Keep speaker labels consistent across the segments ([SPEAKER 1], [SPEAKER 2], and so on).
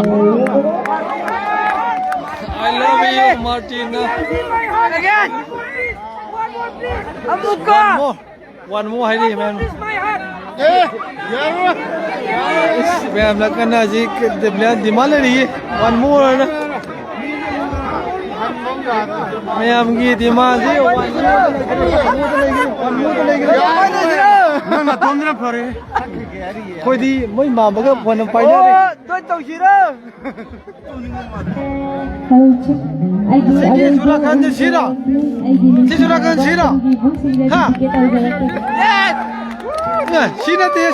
[SPEAKER 1] I love you, Martina.
[SPEAKER 2] Again. Amuka.
[SPEAKER 1] One more, Heidi, man.
[SPEAKER 3] Yeah.
[SPEAKER 1] Man, I'm not gonna see the blood. The malady. One more. I'm getting my deal.
[SPEAKER 3] Nang atondra pare.
[SPEAKER 1] Koi di, moi mama ka phone pai na re.
[SPEAKER 2] Tôi tàu gì đó.
[SPEAKER 1] Sura kan de sira. Sura kan sira. Ha. Yes.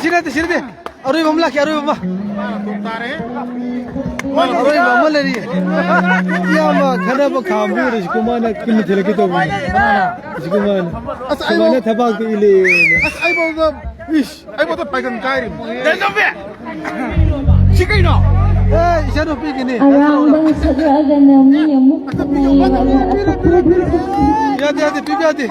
[SPEAKER 1] Sira te. Aroi mamla kya aroi mama. Aroi mama le ri. Ya ma khana ba khambu ri kumana kin thele ke to. Kumana. Kumana thabak ile.
[SPEAKER 3] Ai bao ga ish. Ai bao ta pai kan kai ri.
[SPEAKER 2] Desombe. Chiquino.
[SPEAKER 1] Eh, isa no pi kini.
[SPEAKER 4] Around the Sadragan,
[SPEAKER 1] Ya pi ati.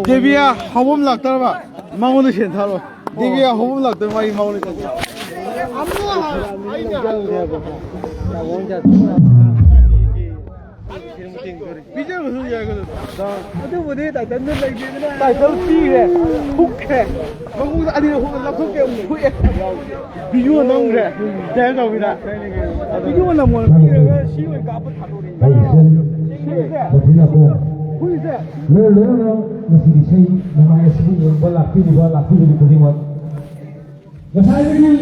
[SPEAKER 3] Devia hawum laktar ba maunu shen tharo Devia hawum laktar mai maunu
[SPEAKER 1] 비저 무슨 이야기를 아주 뭐네 다 던져 내기는
[SPEAKER 2] 나 삐래 혹해
[SPEAKER 1] 거기서 아니 혹은 납속게 없는 후에
[SPEAKER 2] 비디오 나오래 대가비다 비디오 나오면 비가 시원 까부 타도리 후이세
[SPEAKER 5] Lỡ masih disay namanya sebut yang balak ini khudin mo. Masaya ni,